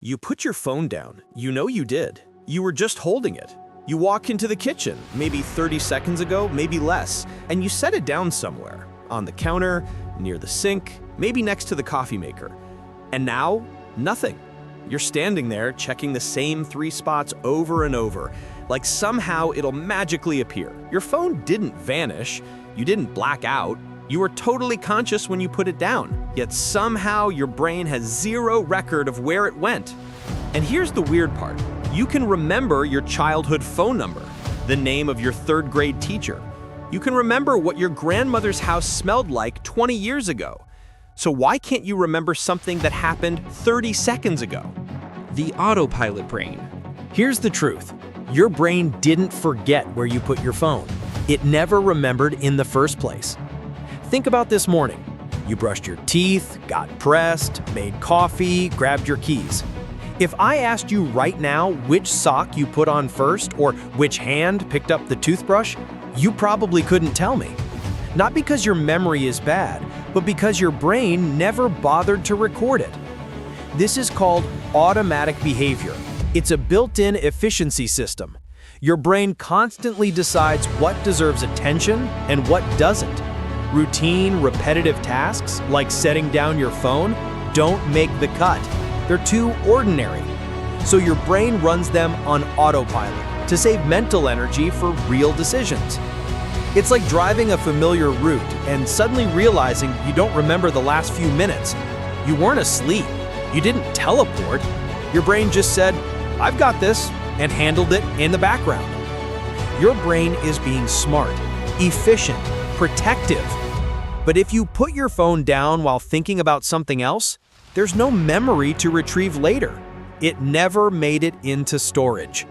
You put your phone down. You know you did. You were just holding it. You walk into the kitchen, maybe 30 seconds ago, maybe less, and you set it down somewhere. On the counter, near the sink, maybe next to the coffee maker. And now, nothing. You're standing there checking the same 3 spots over and over, like somehow it'll magically appear. Your phone didn't vanish. You didn't black out. You were totally conscious when you put it down, yet somehow your brain has zero record of where it went. And here's the weird part. You can remember your childhood phone number, the name of your 3rd grade teacher. You can remember what your grandmother's house smelled like 20 years ago. So why can't you remember something that happened 30 seconds ago? The autopilot brain. Here's the truth. Your brain didn't forget where you put your phone. It never remembered in the first place. Think about this morning. You brushed your teeth, got dressed, made coffee, grabbed your keys. If I asked you right now which sock you put on first or which hand picked up the toothbrush, you probably couldn't tell me. Not because your memory is bad, but because your brain never bothered to record it. This is called automatic behavior. It's a built-in efficiency system. Your brain constantly decides what deserves attention and what doesn't. Routine, repetitive tasks, like setting down your phone, don't make the cut. They're too ordinary. So your brain runs them on autopilot to save mental energy for real decisions. It's like driving a familiar route and suddenly realizing you don't remember the last few minutes. You weren't asleep. You didn't teleport. Your brain just said, "I've got this," and handled it in the background. Your brain is being smart, efficient, protective. But if you put your phone down while thinking about something else, there's no memory to retrieve later. It never made it into storage.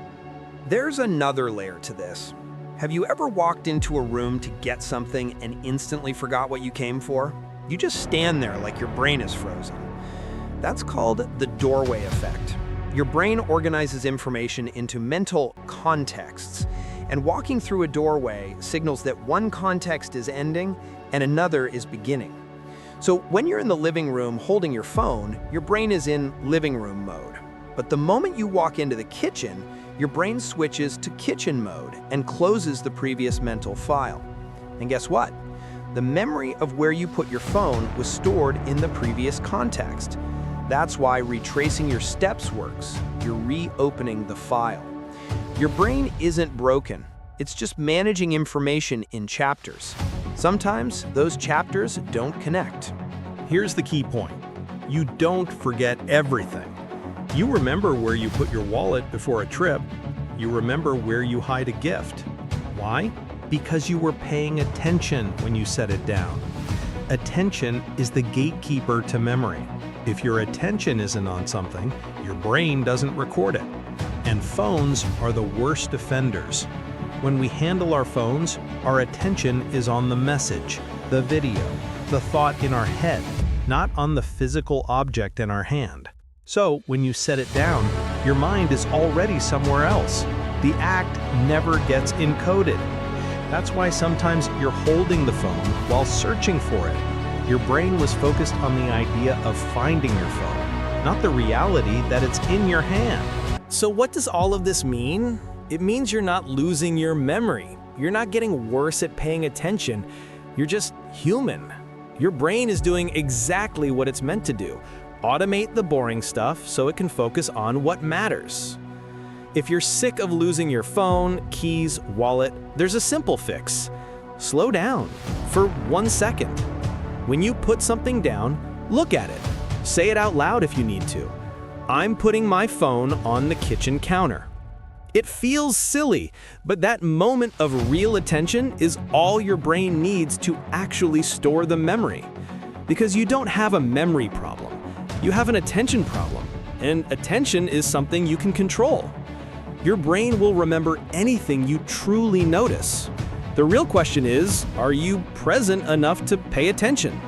There's another layer to this. Have you ever walked into a room to get something and instantly forgot what you came for? You just stand there like your brain is frozen. That's called the doorway effect. Your brain organizes information into mental contexts, and walking through a doorway signals that one context is ending and another is beginning. So when you're in the living room holding your phone, your brain is in living room mode. But the moment you walk into the kitchen, your brain switches to kitchen mode and closes the previous mental file. And guess what? The memory of where you put your phone was stored in the previous context. That's why retracing your steps works. You're reopening the file. Your brain isn't broken. It's just managing information in chapters. Sometimes those chapters don't connect. Here's the key point. You don't forget everything. You remember where you put your wallet before a trip. You remember where you hide a gift. Why? Because you were paying attention when you set it down. Attention is the gatekeeper to memory. If your attention isn't on something, your brain doesn't record it. And phones are the worst offenders. When we handle our phones, our attention is on the message, the video, the thought in our head, not on the physical object in our hand. So when you set it down, your mind is already somewhere else. The act never gets encoded. That's why sometimes you're holding the phone while searching for it. Your brain was focused on the idea of finding your phone, not the reality that it's in your hand. So what does all of this mean? It means you're not losing your memory. You're not getting worse at paying attention. You're just human. Your brain is doing exactly what it's meant to do. Automate the boring stuff so it can focus on what matters. If you're sick of losing your phone, keys, wallet, there's a simple fix. Slow down for 1 second. When you put something down, look at it. Say it out loud if you need to. I'm putting my phone on the kitchen counter. It feels silly, but that moment of real attention is all your brain needs to actually store the memory. Because you don't have a memory problem. You have an attention problem, and attention is something you can control. Your brain will remember anything you truly notice. The real question is, are you present enough to pay attention?